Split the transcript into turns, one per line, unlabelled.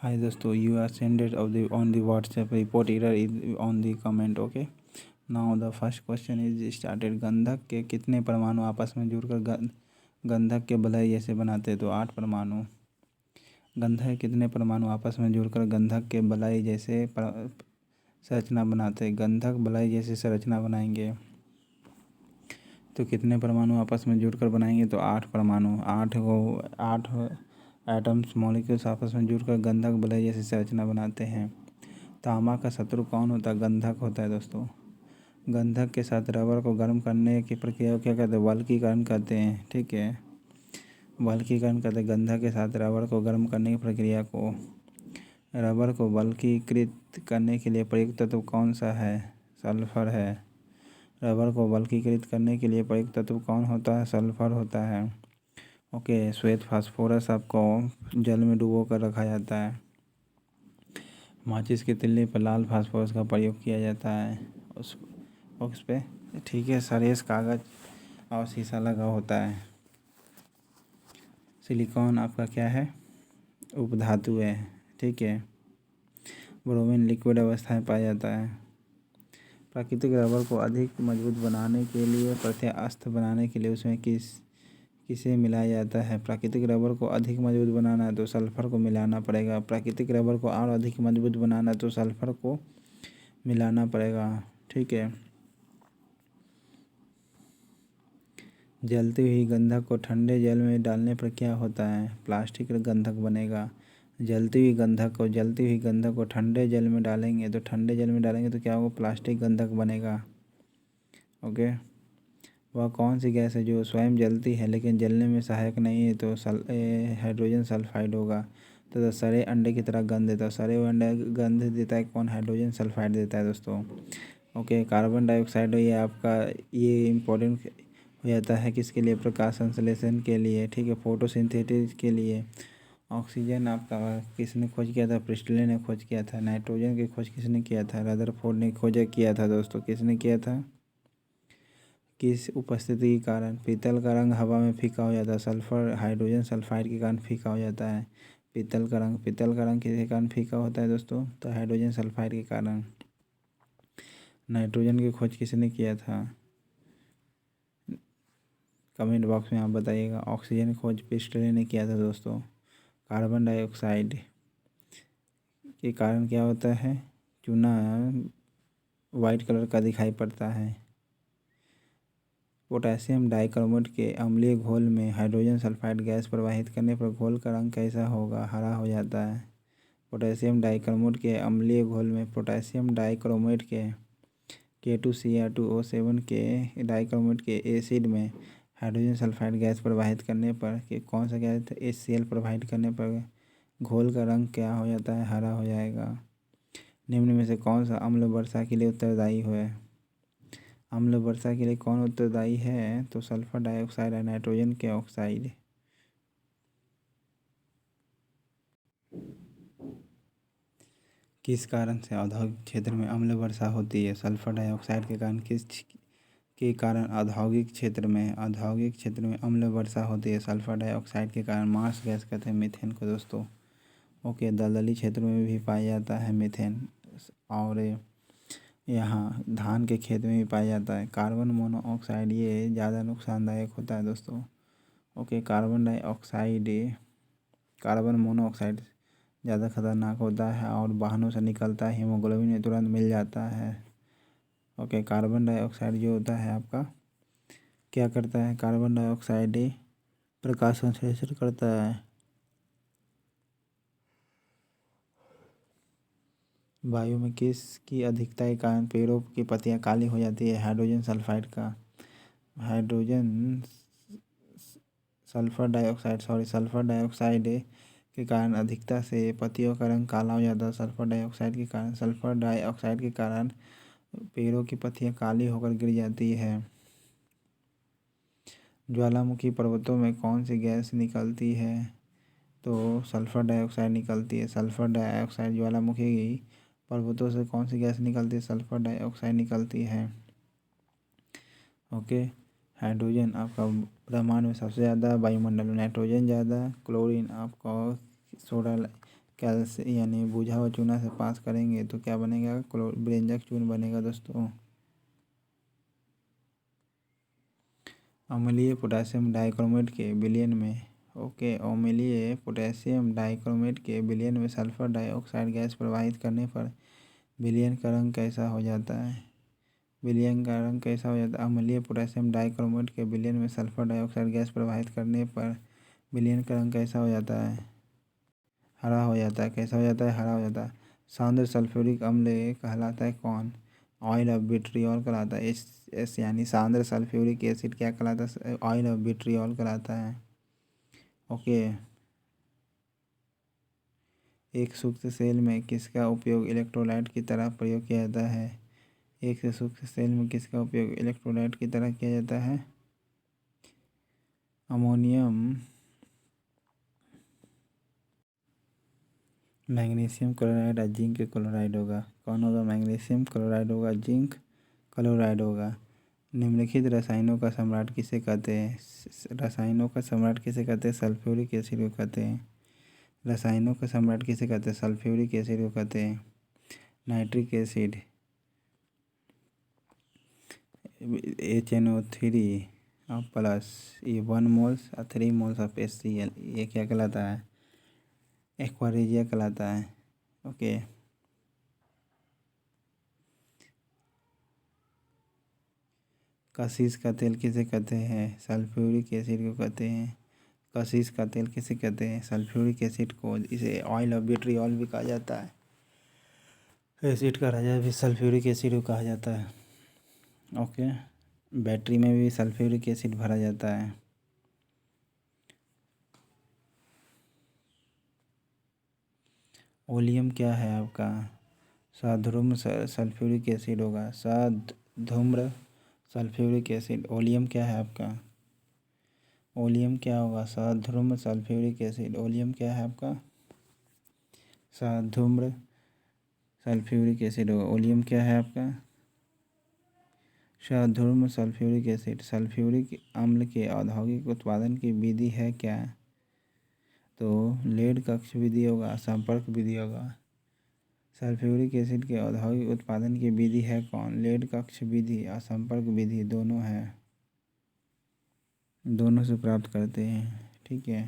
Hi दोस्तों, you are sent it on the WhatsApp report error is on the comment. Okay. Now the first question is started. गंधक के कितने परमाणु आपस में जुड़कर गंधक के बलय जैसे बनाते हैं? तो 8 परमाणु। गंधक के कितने परमाणु आपस में जुड़कर गंधक के बलय जैसे संरचना बनाते हैं? गंधक बलय जैसे संरचना बनाएंगे तो कितने परमाणु आपस में जुड़कर बनाएंगे? तो 8 परमाणु। 8 एटम्स मॉलिक्यूल्स आपस में जुड़कर गंधक बलय जैसी संरचना बनाते हैं। तांबा का शत्रु कौन होता है? गंधक होता है दोस्तों। गंधक के साथ रबर को गर्म करने की प्रक्रिया को क्या कहते हैं? वल्कीकरण कहते हैं। ठीक है, वल्कीकरण कहते हैं गंधक के साथ रबर को गर्म करने की प्रक्रिया को। रबर को वल्कीकृत करने के लिए प्रयुक्त तत्व कौन सा है? सल्फर है। रबर को वल्कीकृत करने के लिए प्रयुक्त तत्व कौन होता है? सल्फर होता है। ओके, श्वेत फास्फोरस आपको जल में डुबो कर रखा जाता है। माचिस की तिल्ली पर लाल फास्फोरस का प्रयोग किया जाता है उस पे। ठीक है, सरेस कागज और शीशा लगा होता है। सिलिकॉन आपका क्या है? उपधातु है। ठीक है, ब्रोमीन लिक्विड अवस्था में पाया जाता है। प्राकृतिक रबर को अधिक मजबूत बनाने के लिए प्रत्यास्थ बनाने के लिए उसमें किसे मिलाया जाता है? प्राकृतिक रबर को अधिक मजबूत बनाना है तो सल्फर को मिलाना पड़ेगा। प्राकृतिक रबर को और अधिक मजबूत बनाना है तो सल्फर को मिलाना पड़ेगा। ठीक है, जलती हुई गंधक को ठंडे जल में डालने पर क्या होता है? प्लास्टिक गंधक बनेगा। जलती हुई गंधक को ठंडे जल में डालेंगे तो क्या होगा? प्लास्टिक गंधक बनेगा। ओके, वह कौन सी गैस है जो स्वयं जलती है लेकिन जलने में सहायक नहीं है? तो हाइड्रोजन सल्फाइड होगा। तो सड़े अंडे की तरह गंध देता है। सड़े हुए अंडे गंध देता है कौन? हाइड्रोजन सल्फाइड देता है दोस्तों। ओके, कार्बन डाइऑक्साइड ये आपका ये इम्पोर्टेंट हो जाता है किसके लिए? प्रकाश संश्लेषण के लिए। ठीक है, फोटोसिंथेसिस के लिए। ऑक्सीजन आपका किसने खोज किया था? प्रिस्टले ने खोज किया था। नाइट्रोजन की खोज किसने किया था? रदरफोर्ड ने खोज किया था दोस्तों। किसने किया था? किस उपस्थिति के कारण? पीतल का रंग हवा में फीका हो जाता है। सल्फर हाइड्रोजन सल्फाइड के कारण फीका हो जाता है। पीतल का रंग किसके कारण फीका होता है दोस्तों? तो हाइड्रोजन सल्फाइड के कारण। नाइट्रोजन की खोज किसने किया था? कमेंट बॉक्स में आप बताइएगा। ऑक्सीजन की खोज प्रिस्टले ने किया था दोस्तों। कार्बन डाइऑक्साइड के कारण क्या होता है? चूना वाइट कलर का दिखाई पड़ता है। पोटेशियम डाइक्रोमेट के अम्लीय घोल में हाइड्रोजन सल्फाइड गैस प्रवाहित करने पर घोल का रंग कैसा होगा? हरा हो जाता है। पोटेशियम डाइक्रोमेट के अम्लीय घोल में पोटेशियम डाइक्रोमेट के K2Cr2O7 के डाइक्रोमेट के एसिड में हाइड्रोजन सल्फाइड गैस प्रवाहित करने पर कि कौन सा गैस HCl प्रवाहित करने पर घोल का रंग क्या हो जाता है? हरा हो जाएगा। निम्न में से कौन सा अम्ल वर्षा के लिए उत्तरदायी है? अम्ल वर्षा के लिए कौन उत्तरदायी है? तो सल्फर डाइऑक्साइड और नाइट्रोजन के ऑक्साइड। किस कारण से औद्योगिक क्षेत्र में अम्ल वर्षा होती है? सल्फर डाइऑक्साइड के कारण। किस के कारण औद्योगिक क्षेत्र में अम्ल वर्षा होती है? सल्फर डाइऑक्साइड के कारण। मार्स गैस कहते हैं मीथेन को दोस्तों। ओके, दलदली क्षेत्रों में भी पाया जाता है मीथेन। और यहाँ धान के खेत में भी पाया जाता है। कार्बन मोनोऑक्साइड ये ज़्यादा नुकसानदायक होता है दोस्तों। ओके, कार्बन मोनोऑक्साइड ज़्यादा खतरनाक होता है और वाहनों से निकलता है हीमोग्लोबिन में तुरंत मिल जाता है। ओके, कार्बन डाइऑक्साइड जो होता है आपका क्या करता है? कार्बन डाइऑक्साइड प्रकाश संश्लेषण करता है। वायु में किसकी अधिकता के कारण पेड़ों की पत्तियां काली हो जाती है? हाइड्रोजन सल्फाइड का। सल्फर डाइऑक्साइड के कारण अधिकता से पत्तियों का रंग काला हो जाता है। सल्फर डाइऑक्साइड के कारण पेड़ों की पत्तियां काली होकर गिर जाती है। ज्वालामुखी पर्वतों में कौन सी गैस निकलती है? तो सल्फर डाइऑक्साइड निकलती है। सल्फर डाइऑक्साइड ज्वालामुखी पर्वतों से कौन सी गैस निकलती है? सल्फर डाइऑक्साइड निकलती है। ओके, हाइड्रोजन आपका ब्रह्मांड में सबसे ज़्यादा, वायुमंडल में नाइट्रोजन ज़्यादा, क्लोरीन आपका कैल्शियम यानी बुझा हुआ चूना से पास करेंगे तो क्या बनेगा, ब्रेंजक चूर्ण बनेगा दोस्तों। अम्लीय पोटेशियम डाइक्रोमेट के विलयन में अम्लीय पोटेशियम डाइक्रोमेट के विलयन में सल्फर डाइऑक्साइड गैस प्रवाहित करने पर विलयन का रंग कैसा हो जाता है। विलयन का रंग कैसा हो जाता है। अम्लीय पोटेशियम डाइक्रोमेट के विलयन में सल्फर डाइऑक्साइड गैस प्रवाहित करने पर विलयन का रंग कैसा हो जाता है, हरा हो जाता है। कैसा हो जाता है, हरा हो जाता है। सांद्र सल्फ्यूरिक अम्ल कहलाता है कौन, ऑयल ऑफ विट्रियोल कहलाता है। इस यानी सांद्र सल्फ्यूरिक एसिड क्या कहलाता है, ऑयल ऑफ विट्रियोल कहलाता है। ओके। एक सूक्ष्म सेल में किसका उपयोग इलेक्ट्रोलाइट की तरह प्रयोग किया जाता है। एक सूक्ष्म सेल में किसका उपयोग इलेक्ट्रोलाइट की तरह किया जाता है, अमोनियम मैग्नीशियम क्लोराइड और जिंक क्लोराइड होगा। कौन होगा, मैग्नीशियम क्लोराइड होगा, जिंक क्लोराइड होगा। निम्नलिखित रसायनों का सम्राट किसे कहते हैं। रसायनों का सम्राट किसे कहते हैं, सल्फ्यूरिक एसिड को कहते हैं। रसायनों का सम्राट किसे कहते हैं, सल्फ्यूरिक एसिड को कहते हैं। नाइट्रिक एसिड HNO3 प्लस ये 1 मोल्स और 3 मोल्स ऑफ HCl, ये क्या कहलाता है, एक्वारेजिया कहलाता है। ओके। कशिश का तेल किसे कहते हैं, सल्फ्यूरिक एसिड को कहते हैं। कशिश का तेल किसे कहते हैं, सल्फ्यूरिक एसिड को। इसे ऑयल ऑफ विट्रियोल भी कहा जाता है। एसिड का राजा भी सल्फ्यूरिक एसिड को कहा जाता है। ओके। बैटरी में भी सल्फ्यूरिक एसिड भरा जाता है। ओलियम क्या है आपका, साधूम्र सल्फ्यूरिक एसिड होगा, साधूम्र सल्फ्यूरिक एसिड। ओलियम क्या है आपका, ओलियम क्या होगा, साधूम्र सल्फ्यूरिक एसिड। ओलियम क्या है आपका, साधूम्र सल्फ्यूरिक एसिड होगा। ओलियम क्या है आपका, साधूम्र सल्फ्यूरिक एसिड। सल्फ्यूरिक अम्ल के औद्योगिक उत्पादन की विधि है क्या, तो लेड कक्ष विधि होगा, संपर्क विधि होगा। सल्फ्यूरिक एसिड के औद्योगिक उत्पादन की विधि है कौन, लेड कक्ष विधि और संपर्क विधि, दोनों है, दोनों से प्राप्त करते हैं। ठीक है।